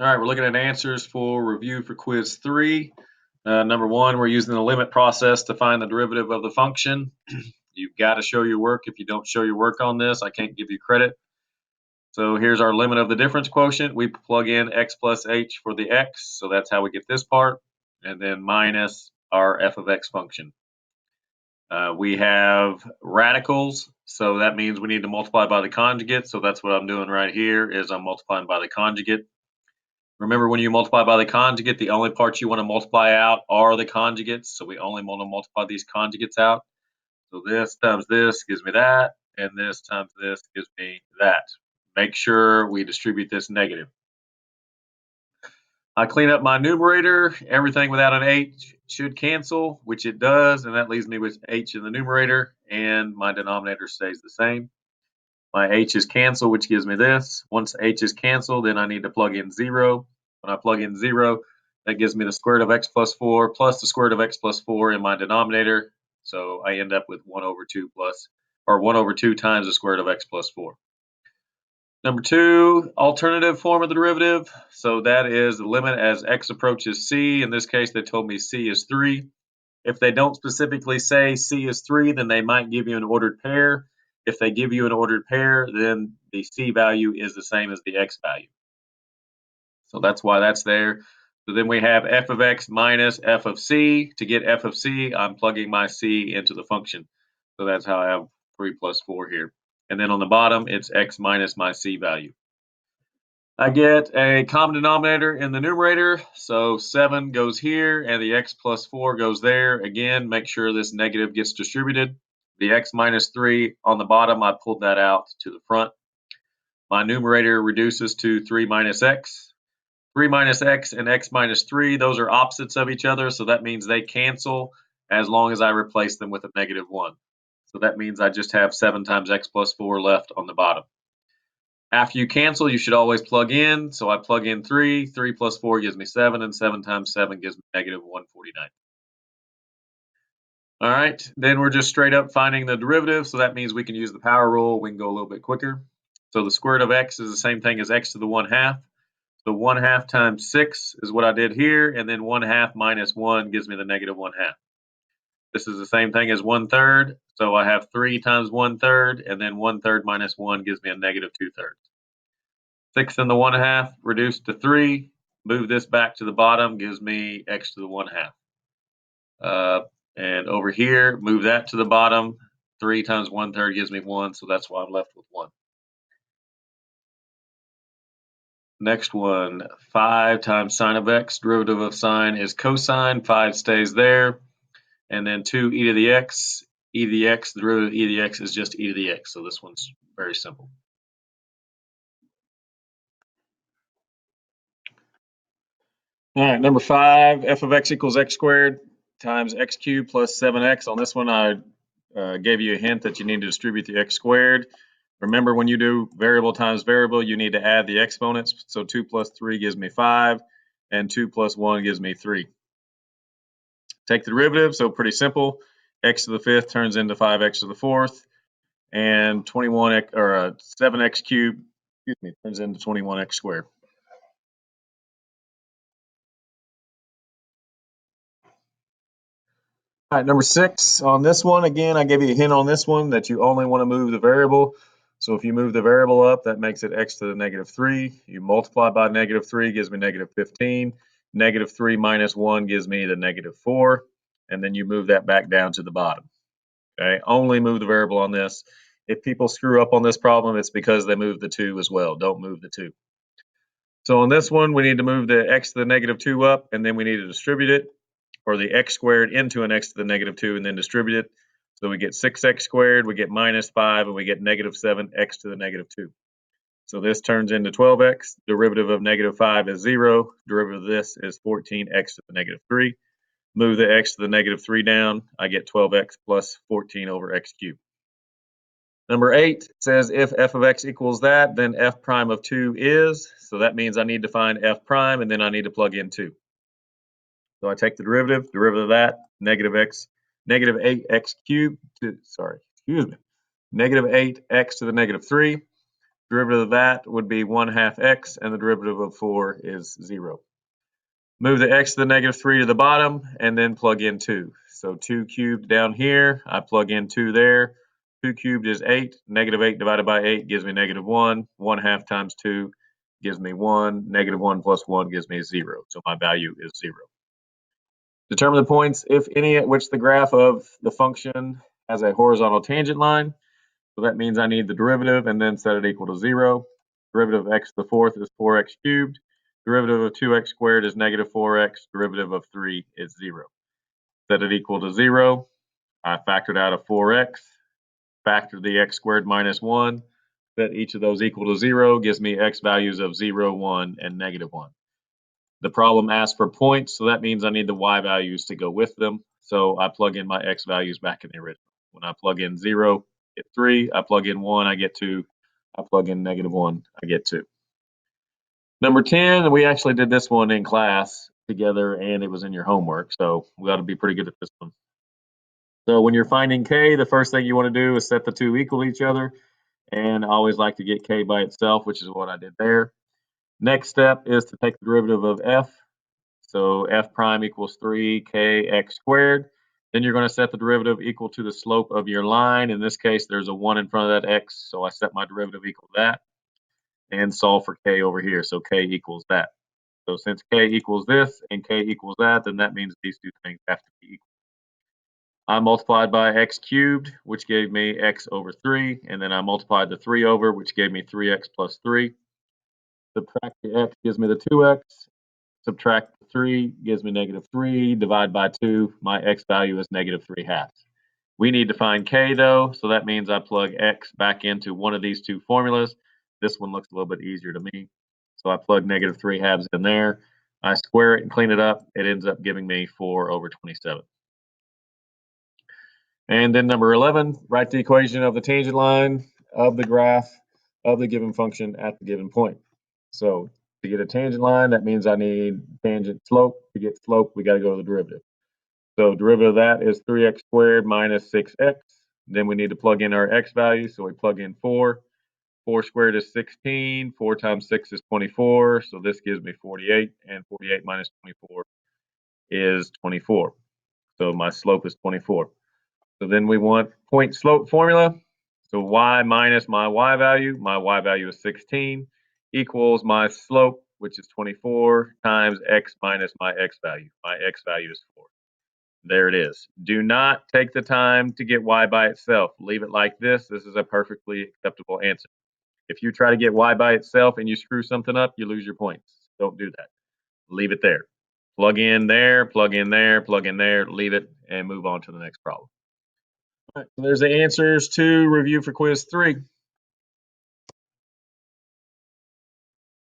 All right, we're looking at answers for review for quiz 3. Number 1, we're using the limit process to find the derivative of the function. You've got to show your work. If you don't show your work on this, I can't give you credit. So here's our limit of the difference quotient. We plug in x plus h for the x, so that's how we get this part, and then minus our f of x function. We have radicals, so that means we need to multiply by the conjugate, so that's what I'm doing right here is I'm multiplying by the conjugate. Remember, when you multiply by the conjugate, the only parts you want to multiply out are the conjugates, so we only want to multiply these conjugates out. So this times this gives me that, and this times this gives me that. Make sure we distribute this negative. I clean up my numerator. Everything without an h should cancel, which it does, and that leaves me with h in the numerator, and my denominator stays the same. My h is canceled, which gives me this. Once h is canceled, then I need to plug in 0. When I plug in 0, that gives me the square root of x plus 4 plus the square root of x plus 4 in my denominator. So I end up with 1 over 2 plus, or 1 over 2 times the square root of x plus 4. Number 2, alternative form of the derivative. So that is the limit as x approaches c. In this case, they told me c is 3. If they don't specifically say c is 3, then they might give you an ordered pair. If they give you an ordered pair, then the c value is the same as the x value. So that's why that's there. So then we have f of x minus f of c. To get f of c, I'm plugging my c into the function. So that's how I have 3 plus 4 here. And then on the bottom, it's x minus my c value. I get a common denominator in the numerator, so 7 goes here, and the x plus 4 goes there. Again, make sure this negative gets distributed. The x minus 3 on the bottom, I pulled that out to the front. My numerator reduces to 3 minus x. 3 minus x and x minus 3, those are opposites of each other, so that means they cancel as long as I replace them with a negative 1. So that means I just have 7 times x plus 4 left on the bottom. After you cancel, you should always plug in. So I plug in 3. 3 plus 4 gives me 7, and 7 times 7 gives me negative 149. All right, then we're just straight up finding the derivative. So that means we can use the power rule. We can go a little bit quicker. So the square root of x is the same thing as x to the 1/2. So 1/2 times 6 is what I did here, and then 1/2 minus 1 gives me the negative 1/2. This is the same thing as 1/3. So I have 3 times 1/3, and then 1/3 minus 1 gives me a negative 2/3. 6 and the 1/2 reduced to 3. Move this back to the bottom, gives me x to the 1/2. And over here, move that to the bottom. 3 times 1/3 gives me 1, so that's why I'm left with 1. Next one, 5 times sine of x. Derivative of sine is cosine. 5 stays there. And then 2 e to the x. E to the x, the derivative of e to the x is just e to the x. So this one's very simple. All right, number 5, f of x equals x squared times x cubed plus 7x. On this one, I gave you a hint that you need to distribute the x squared. Remember, when you do variable times variable, you need to add the exponents. So 2 plus 3 gives me 5, and 2 plus 1 gives me 3. Take the derivative, so pretty simple. X to the 5th turns into 5x to the 4th, and 7x cubed, turns into 21x squared. All right, number 6 on this one, again, I gave you a hint on this one that you only want to move the variable. So if you move the variable up, that makes it x to the negative 3. You multiply by negative 3 gives me negative 15. Negative 3 minus 1 gives me the negative 4. And then you move that back down to the bottom. Okay, only move the variable on this. If people screw up on this problem, it's because they moved the 2 as well. Don't move the 2. So on this one, we need to move the x to the negative 2 up, and then we need to distribute it, or the x squared into an x to the negative 2 and then distribute it. So we get 6x squared, we get minus 5, and we get negative 7x to the negative 2. So this turns into 12x. Derivative of negative 5 is 0. Derivative of this is 14x to the negative 3. Move the x to the negative 3 down. I get 12x plus 14 over x cubed. Number 8 says if f of x equals that, then f prime of 2 is. So that means I need to find f prime, and then I need to plug in 2. So I take the derivative of that, negative 8x cubed, negative 8x to the negative 3. Derivative of that would be 1/2 x, and the derivative of 4 is 0. Move the x to the -3 to the bottom, and then plug in 2. So 2 cubed down here, I plug in 2 there. 2 cubed is 8. -8 divided by 8 gives me -1. 1/2 times 2 gives me 1. -1 plus 1 gives me 0. So my value is 0. Determine the points, if any, at which the graph of the function has a horizontal tangent line. So that means I need the derivative and then set it equal to 0. Derivative of x to the fourth is 4x cubed. Derivative of 2x squared is -4x. Derivative of 3 is 0. Set it equal to 0. I factored out a 4x. Factor the x squared minus 1. Set each of those equal to 0. Gives me x values of 0, 1, and -1. The problem asks for points, so that means I need the y values to go with them. So I plug in my x values back in the original. When I plug in 0, I get 3. I plug in 1, I get 2. I plug in -1, I get 2. Number 10, we actually did this one in class together, and it was in your homework, so we ought to be pretty good at this one. So when you're finding k, the first thing you want to do is set the two equal to each other, and I always like to get k by itself, which is what I did there. Next step is to take the derivative of f. So f prime equals 3kx squared. Then you're going to set the derivative equal to the slope of your line. In this case, there's a 1 in front of that x, so I set my derivative equal to that. And solve for k over here, so k equals that. So since k equals this and k equals that, then that means these two things have to be equal. I multiplied by x cubed, which gave me x over 3, and then I multiplied the 3 over, which gave me 3x plus 3. Subtract the x gives me the 2x. Subtract 3 gives me -3. Divide by 2, my x value is -3/2. We need to find k though, so that means I plug x back into one of these two formulas. This one looks a little bit easier to me. So I plug -3/2 in there. I square it and clean it up. It ends up giving me 4 over 27. And then number 11, write the equation of the tangent line of the graph of the given function at the given point. So to get a tangent line, that means I need tangent slope. To get slope, we got to go to the derivative. So derivative of that is 3x squared minus 6x. Then we need to plug in our x value, so we plug in 4. 4 squared is 16. 4 times 6 is 24. So this gives me 48, and 48 minus 24 is 24. So my slope is 24. So then we want point slope formula. So y minus my y value is 16, equals my slope, which is 24, times x minus my x value. My x value is 4. There it is. Do not take the time to get y by itself. Leave it like this. This is a perfectly acceptable answer. If you try to get y by itself and you screw something up, you lose your points. Don't do that. Leave it there. Plug in there, plug in there, plug in there, leave it, and move on to the next problem. All right, so there's the answers to review for quiz 3.